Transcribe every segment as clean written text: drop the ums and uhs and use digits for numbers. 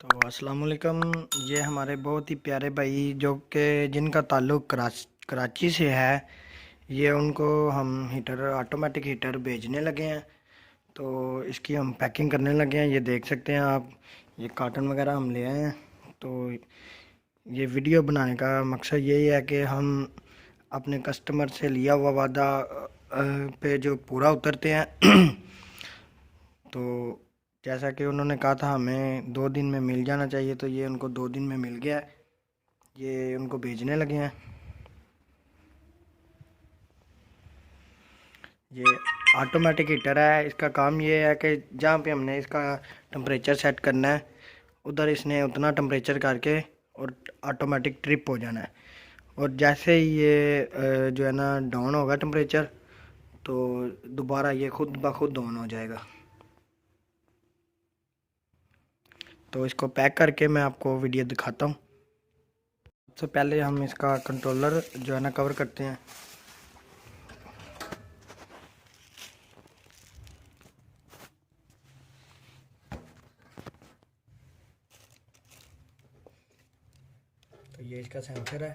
तो अस्सलाम वालेकुम। ये हमारे बहुत ही प्यारे भाई जो कि जिनका ताल्लुक़ कराची से है। ये उनको हम हीटर ऑटोमेटिक हीटर भेजने लगे हैं। तो इसकी हम पैकिंग करने लगे हैं। ये देख सकते हैं आप, ये कार्टन वगैरह हम ले आए हैं। तो ये वीडियो बनाने का मकसद यही है कि हम अपने कस्टमर से लिया हुआ वादा पे जो पूरा उतरते हैं। तो जैसा कि उन्होंने कहा था हमें 2 दिन में मिल जाना चाहिए, तो ये उनको 2 दिन में मिल गया है। ये उनको भेजने लगे हैं। ये ऑटोमेटिक हीटर है। इसका काम ये है कि जहाँ पे हमने इसका टेम्परेचर सेट करना है, उधर इसने उतना टेम्परेचर करके और ऑटोमेटिक ट्रिप हो जाना है। और जैसे ही ये जो है ना डाउन होगा टेम्परेचर, तो दोबारा ये खुद ब खुद डाउन हो जाएगा। तो इसको पैक करके मैं आपको वीडियो दिखाता हूँ। सबसे पहले हम इसका कंट्रोलर जो है ना कवर करते हैं। तो ये इसका सेंसर है।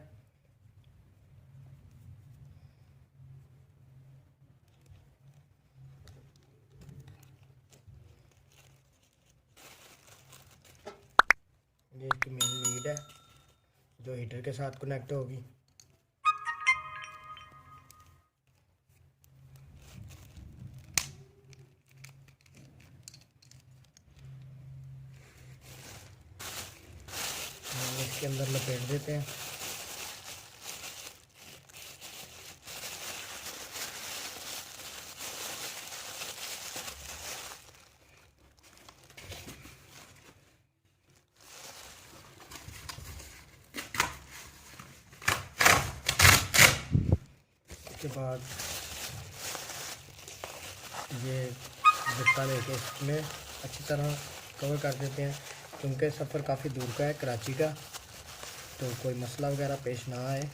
ये इसकी मेन लीड है जो हीटर के साथ कनेक्ट होगी। हम इसके अंदर लपेट देते हैं। उसके बाद ये जत्ता लेके इसमें अच्छी तरह कवर कर देते हैं, क्योंकि सफ़र काफ़ी दूर का है कराची का। तो कोई मसला वगैरह पेश ना आए,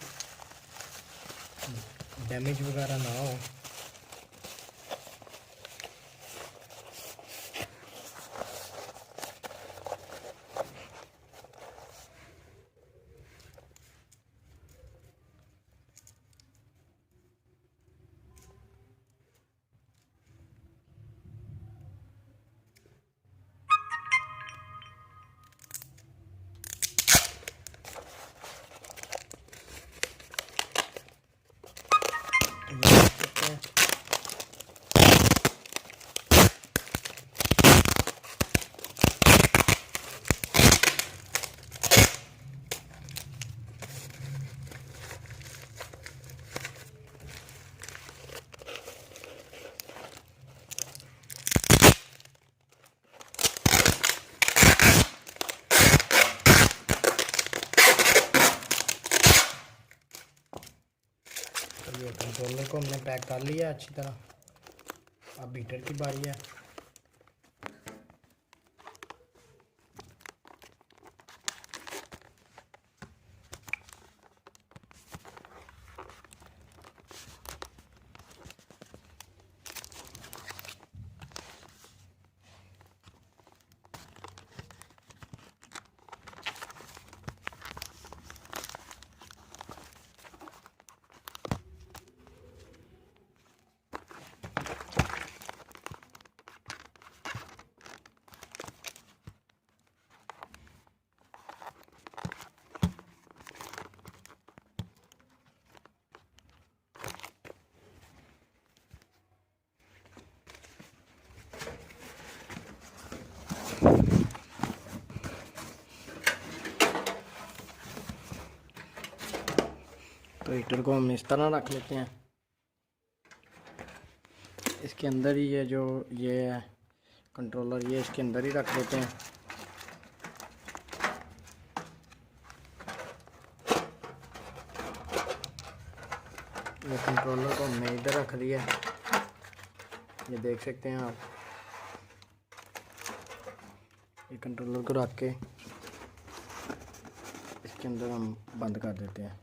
डैमेज वगैरह ना हो। तो ये देख सकते हैं। तो ये कंट्रोलर को हमने पैक कर लिया अच्छी तरह। अब हीटर की बारी है। तो हीटर को हम इस तरह रख लेते हैं। इसके अंदर ही ये जो ये है कंट्रोलर, ये इसके अंदर ही रख देते हैं। ये कंट्रोलर को हमने इधर रख दिया है। ये देख सकते हैं आप। ये कंट्रोलर को रख के इसके अंदर हम बंद कर देते हैं।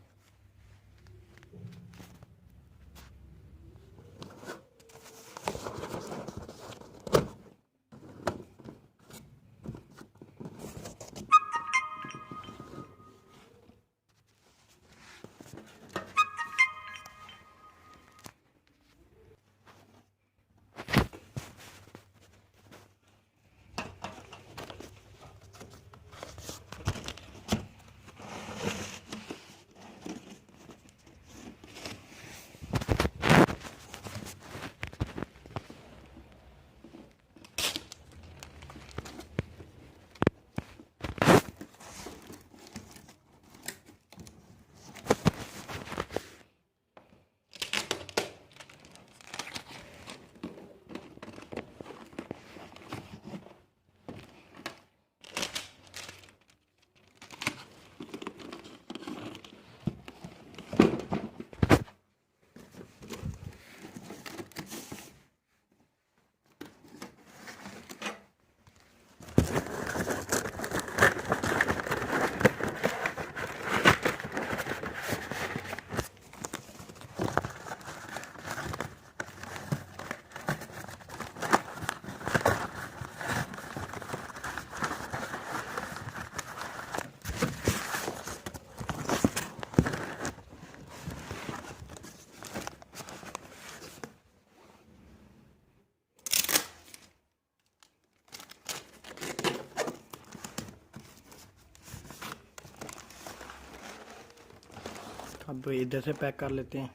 अब इधर से पैक कर लेते हैं।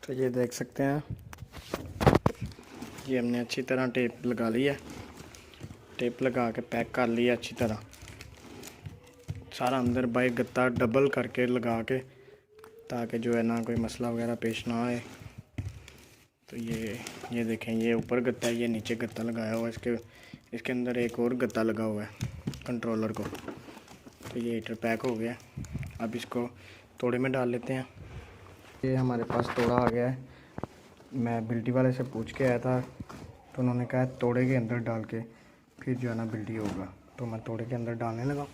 तो ये देख सकते हैं, ये हमने अच्छी तरह टेप लगा ली है। टेप लगा के पैक कर लिया अच्छी तरह सारा अंदर बाई गत्ता डबल करके लगा के, ताकि जो है ना कोई मसला वगैरह पेश ना आए। तो ये देखें, ये ऊपर गत्ता है, ये नीचे गत्ता लगाया हुआ है। इसके अंदर एक और गत्ता लगा हुआ है कंट्रोलर को। तो ये हीटर पैक हो गया। अब इसको तोड़े में डाल लेते हैं। ये हमारे पास तोड़ा आ गया है। मैं बिल्टी वाले से पूछ के आया था, तो उन्होंने कहा तोड़े के अंदर डाल के फिर जो है ना बिल्टी होगा। तो मैं तोड़े के अंदर डालने लगा।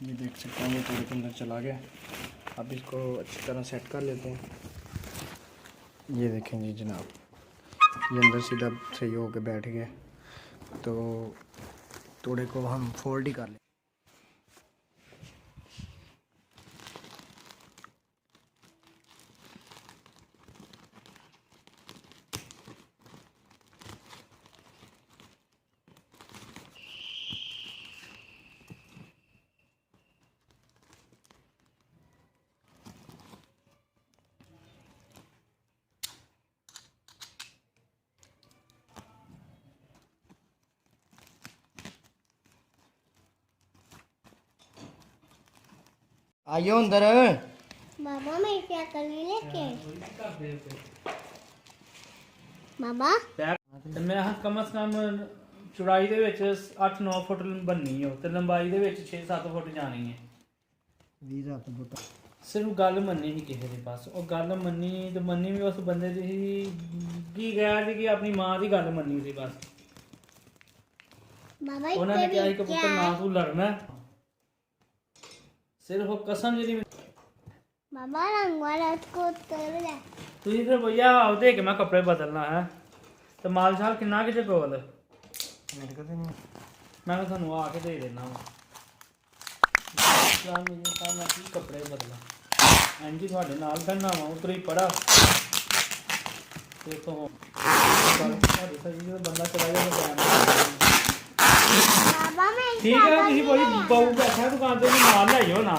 ये देख सकते हैं, ये तोड़े के अंदर चला गया। अब इसको अच्छी तरह सेट कर लेते हैं। ये देखें जी जनाब, ये अंदर सीधा सही होकर बैठ गया। तो तोड़े को हम फोल्ड ही कर लें। आइयो अंदर। मामा मैं क्या करी लेके मामा ਤੇ ਮੈਂ ਕਮ ਸੇ ਕਮ ਚੌੜਾਈ ਦੇ ਵਿੱਚ 8-9 ਫੁੱਟ ਬਣਨੀ ਹੋ ਤੇ ਲੰਬਾਈ ਦੇ ਵਿੱਚ 6-7 ਫੁੱਟ ਜਾਣੀ ਹੈ। 20 ਫੁੱਟ ਸਿਰਫ ਗੱਲ ਮੰਨੀ ਸੀ ਕਿਸੇ ਦੇ ਪਾਸ, ਉਹ ਗੱਲ ਮੰਨੀ ਤੇ ਮੰਨੀ ਵੀ ਉਸ ਬੰਦੇ ਦੀ ਸੀ ਕੀ ਕਹਿਆ ਸੀ ਕਿ ਆਪਣੀ ਮਾਂ ਦੀ ਗੱਲ ਮੰਨੀ ਸੀ ਬਸ। मामा ਉਹਨਾਂ ਨੇ ਕਿਹਾ ਸੀ ਕਿ ਪੁੱਤਰ ਨਾ ਤੂੰ ਲੜਨਾ, ਸਿਰਫ ਉਹ ਕਸਮ ਜਿਹੜੀ मामा रंग वाला उसको उतर ले ਤੁਸੀਂ ਫਿਰ ਭਈਆ ਆਪ ਦੇ ਕੇ ਮੈਂ ਕੱਪੜੇ ਬਦਲਣਾ ਹੈ ਤੇ ਮਾਲ ਸ਼ਾਲ ਕਿੰਨਾ ਕਿਤੇ ਕੋਲ ਮੇਰੇ ਕੋਲ ਨਹੀਂ। ਮੈਂ ਤੁਹਾਨੂੰ ਆ ਕੇ ਦੇ ਦੇਣਾ ਵਾ ਜਾਂ ਮੇਰੇ ਸਾਹਮਣੇ ਕੀ ਕੱਪੜੇ ਬਦਲਾਂ ਹਾਂਜੀ ਤੁਹਾਡੇ ਨਾਲ ਕਰਨਾ ਵਾ ਉਤਰੀ ਪੜਾ ਦੇਖੋ ਤੁਹਾਡੇ ਸਹੀ ਜਦੋਂ ਬੰਦਾ ਚਲਾ ਜਾਂਦਾ मामा मैं ਠੀਕ ਹੈ ਤੁਸੀਂ ਕੋਈ ਬਾਊ ਬੈਠਾ ਦੁਕਾਨ ਤੇ ਨਾਲ ਲੈ ਜਾਓ ਨਾ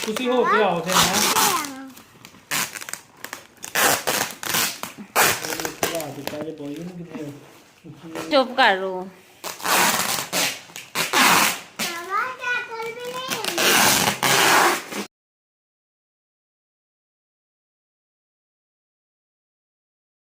ਤੁਸੀਂ ਹੋ ਕੇ ਆਓ ਤੇ ਮੈਂ ਚੁੱਪ ਕਰ ਰੋ